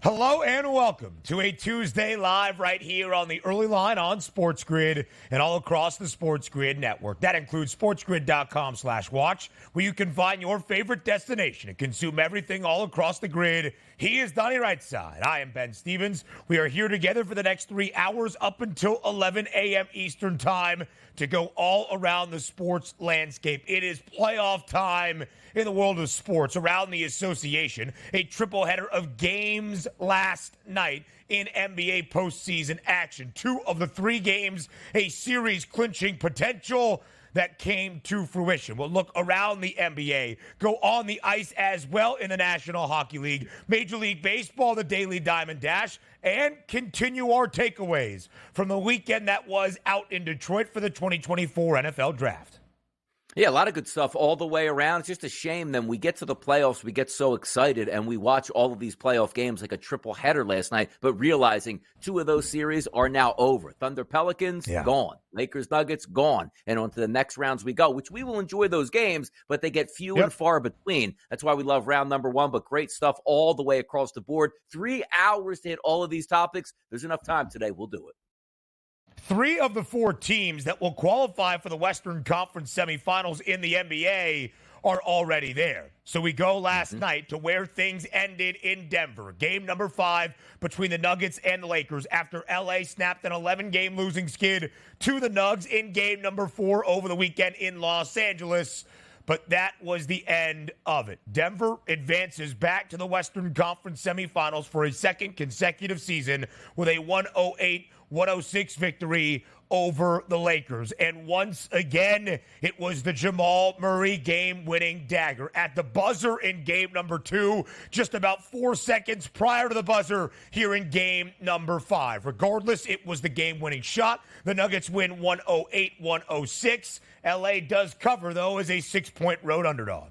Hello and welcome to a Tuesday live right here on the early line on SportsGrid and all across the SportsGrid network. That includes sportsgrid.com/watch, where you can find your favorite destination and consume everything all across the grid. He is Donnie Rightside. I am Ben Stevens. We are here together for the next 3 hours up until 11 a.m. Eastern time to go all around the sports landscape. It is playoff time in the world of sports around the association. A triple header of games last night in NBA postseason action. 2 of the 3 games, a series clinching potential that came to fruition. We'll look around the NBA, go on the ice as well in the National Hockey League, Major League Baseball, the Daily Diamond Dash, and continue our takeaways from the weekend that was out in Detroit for the 2024 NFL Draft. Yeah, a lot of good stuff all the way around. It's just a shame then we get to the playoffs, we get so excited, and we watch all of these playoff games like a triple header last night, but realizing 2 of those series are now over. Thunder Pelicans, gone. Lakers Nuggets, gone. And on to the next rounds we go, which we will enjoy those games, but they get few and far between. That's why we love round number 1, but great stuff all the way across the board. 3 hours to hit all of these topics. There's enough time today. We'll do it. 3 of the 4 teams that will qualify for the Western Conference semifinals in the NBA are already there. So we go last night to where things ended in Denver. Game number 5 between the Nuggets and the Lakers after LA snapped an 11-game losing skid to the Nugs in game number 4 over the weekend in Los Angeles. But that was the end of it. Denver advances back to the Western Conference semifinals for a second consecutive season with a 108-106 victory over the Lakers. And once again, it was the Jamal Murray game-winning dagger at the buzzer in game number 2, just about 4 seconds prior to the buzzer here in game number 5. Regardless, it was the game-winning shot. The Nuggets win 108-106. LA does cover, though, as a 6-point road underdog.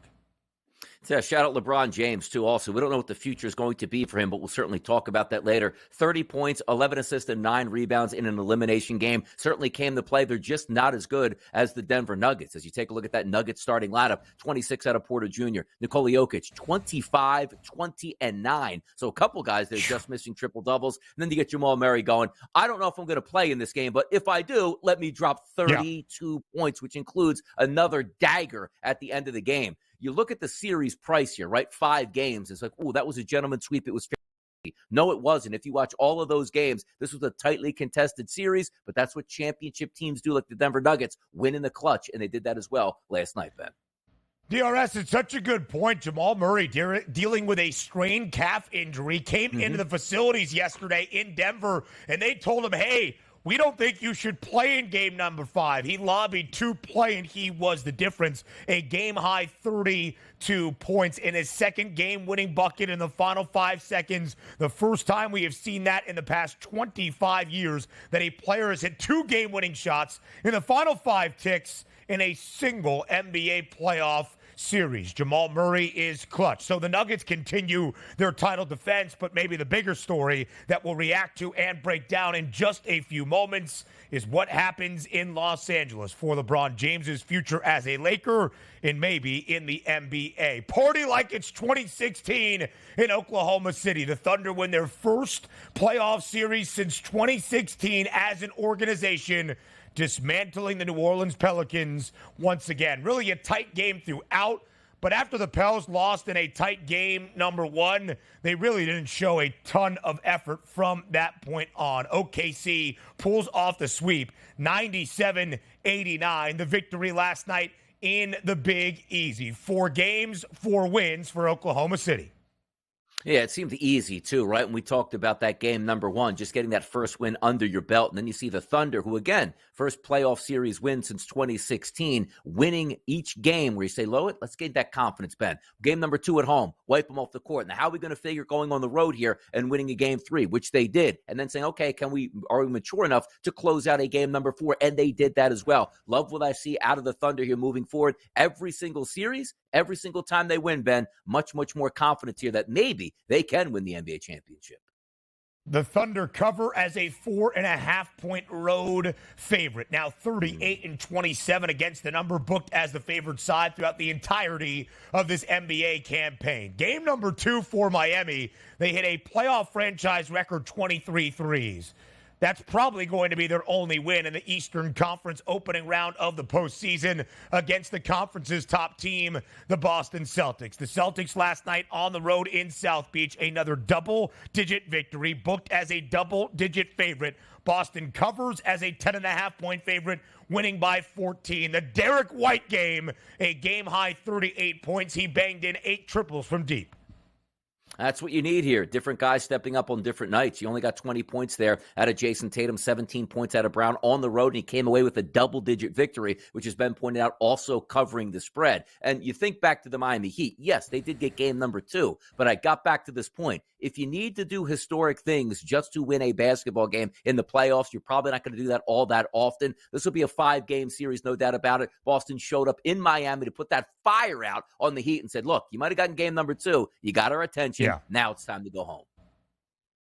Yeah, shout out LeBron James, too, also. We don't know what the future is going to be for him, but we'll certainly talk about that later. 30 points, 11 assists, and 9 rebounds in an elimination game. Certainly came to play. They're just not as good as the Denver Nuggets. As you take a look at that Nuggets starting lineup, 26 out of Porter Jr., Nikola Jokic, 25, 20, and 9. So a couple guys that are just missing triple-doubles. And then you get Jamal Murray going, I don't know if I'm going to play in this game, but if I do, let me drop 32 points, which includes another dagger at the end of the game. You look at the series price here, right? 5 games. It's like, oh, that was a gentleman's sweep. It was 50. No, it wasn't. If you watch all of those games, this was a tightly contested series, but that's what championship teams do, like the Denver Nuggets, win in the clutch, and they did that as well last night, Ben. DRS, it's such a good point. Jamal Murray dealing with a strained calf injury, came into the facilities yesterday in Denver, and they told him, hey, we don't think you should play in game number 5. He lobbied to play, and he was the difference. A game-high 32 points in his second game-winning bucket in the final 5 seconds. The first time we have seen that in the past 25 years, that a player has hit 2 game-winning shots in the final 5 ticks in a single NBA playoff series. Jamal Murray is clutch. So the Nuggets continue their title defense, but maybe the bigger story that we'll react to and break down in just a few moments is what happens in Los Angeles for LeBron James's future as a Laker and maybe in the NBA. Party like it's 2016 in Oklahoma City. The Thunder win their first playoff series since 2016 as an organization, dismantling the New Orleans Pelicans once again. Really a tight game throughout, but after the Pels lost in a tight game number 1, they really didn't show a ton of effort from that point on. OKC pulls off the sweep, 97-89, the victory last night in the Big Easy. 4 games, 4 wins for Oklahoma City. Yeah, it seemed easy, too, right? When we talked about that game number 1, just getting that first win under your belt. And then you see the Thunder, who, again, first playoff series win since 2016, winning each game where you say, Lowett, let's get that confidence, Ben. Game number 2 at home, wipe them off the court. Now, how are we going to figure going on the road here and winning a game 3, which they did? And then saying, okay, are we mature enough to close out a game number 4? And they did that as well. Love what I see out of the Thunder here moving forward. Every single series, every single time they win, Ben, much, much more confidence here that maybe they can win the NBA championship. The Thunder cover as a 4.5-point road favorite. Now 38-27 against the number, booked as the favored side throughout the entirety of this NBA campaign. Game number 2 for Miami. They hit a playoff franchise record 23 threes. That's probably going to be their only win in the Eastern Conference opening round of the postseason against the conference's top team, the Boston Celtics. The Celtics last night on the road in South Beach, another double-digit victory, booked as a double-digit favorite. Boston covers as a 10.5-point favorite, winning by 14. The Derek White game, a game-high 38 points. He banged in 8 triples from deep. That's what you need here. Different guys stepping up on different nights. You only got 20 points there out of Jason Tatum, 17 points out of Brown on the road, and he came away with a double-digit victory, which has been pointed out, also covering the spread. And you think back to the Miami Heat. Yes, they did get game number 2, but I got back to this point. If you need to do historic things just to win a basketball game in the playoffs, you're probably not going to do that all that often. This will be a 5-game series, no doubt about it. Boston showed up in Miami to put that fire out on the Heat and said, look, you might have gotten game number 2. You got our attention. Yeah. Now it's time to go home.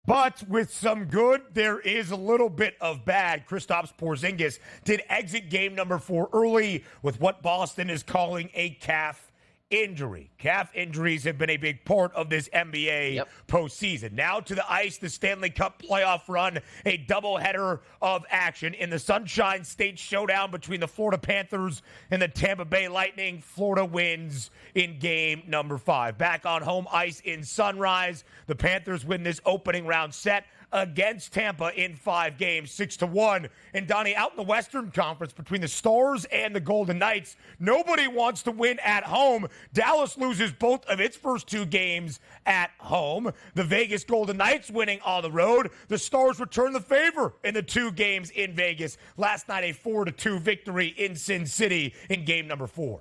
But with some good, there is a little bit of bad. Kristaps Porzingis did exit game number 4 early with what Boston is calling a calf injury. Calf injuries have been a big part of this NBA postseason. Now to the ice, the Stanley Cup playoff run, a doubleheader of action in the Sunshine State Showdown between the Florida Panthers and the Tampa Bay Lightning. Florida wins in game number 5. Back on home ice in Sunrise, the Panthers win this opening round set against Tampa in 5 games, 6-1. And Donnie, out in the Western Conference between the Stars and the Golden Knights, nobody wants to win at home. Dallas loses both of its first 2 games at home. The Vegas Golden Knights winning on the road. The Stars return the favor in the 2 games in Vegas. Last night, a 4-2 victory in Sin City in game number 4.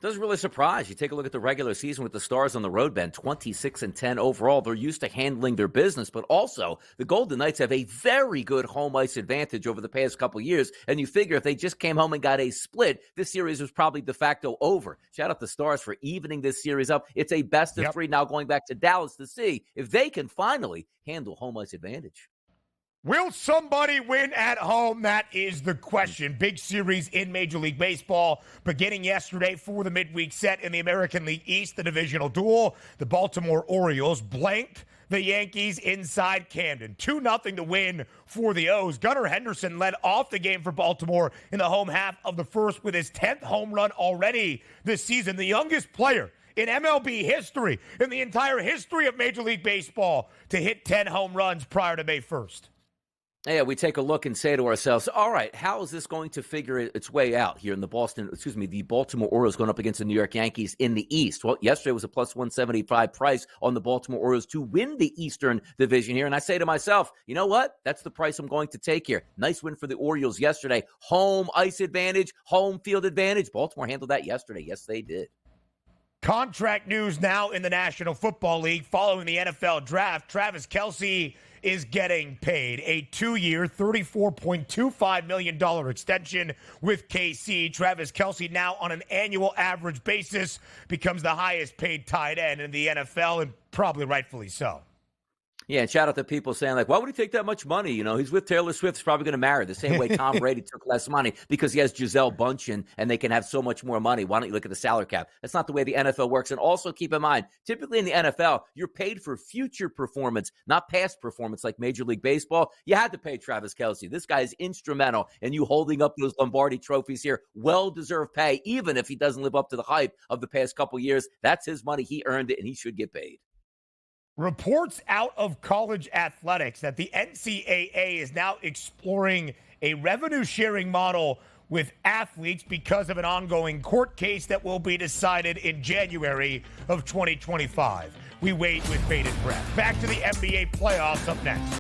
Doesn't really surprise. You take a look at the regular season with the Stars on the road, Ben, 26-10 overall. They're used to handling their business, but also the Golden Knights have a very good home ice advantage over the past couple years, and you figure if they just came home and got a split, this series was probably de facto over. Shout out the Stars for evening this series up. It's a best of 3 now going back to Dallas to see if they can finally handle home ice advantage. Will somebody win at home? That is the question. Big series in Major League Baseball beginning yesterday for the midweek set in the American League East, the divisional duel. The Baltimore Orioles blanked the Yankees inside Camden. 2-0 to win for the O's. Gunner Henderson led off the game for Baltimore in the home half of the first with his 10th home run already this season. The youngest player in MLB history, in the entire history of Major League Baseball, to hit 10 home runs prior to May 1st. Yeah, we take a look and say to ourselves, all right, how is this going to figure its way out here in the Baltimore Orioles going up against the New York Yankees in the East? Well, yesterday was a plus 175 price on the Baltimore Orioles to win the Eastern Division here. And I say to myself, you know what? That's the price I'm going to take here. Nice win for the Orioles yesterday. Home ice advantage, home field advantage. Baltimore handled that yesterday. Yes, they did. Contract news now in the National Football League following the NFL draft. Travis Kelce is getting paid a 2-year, $34.25 million extension with KC. Travis Kelce now on an annual average basis becomes the highest paid tight end in the NFL, and probably rightfully so. Yeah, and shout out to people saying, like, why would he take that much money? You know, he's with Taylor Swift. He's probably going to marry the same way Tom Brady took less money because he has Gisele Bündchen and they can have so much more money. Why don't you look at the salary cap? That's not the way the NFL works. And also keep in mind, typically in the NFL, you're paid for future performance, not past performance like Major League Baseball. You had to pay Travis Kelce. This guy is instrumental in you holding up those Lombardi trophies here. Well-deserved pay, even if he doesn't live up to the hype of the past couple years. That's his money. He earned it, and he should get paid. Reports out of college athletics that the NCAA is now exploring a revenue-sharing model with athletes because of an ongoing court case that will be decided in January of 2025. We wait with bated breath. Back to the NBA playoffs up next.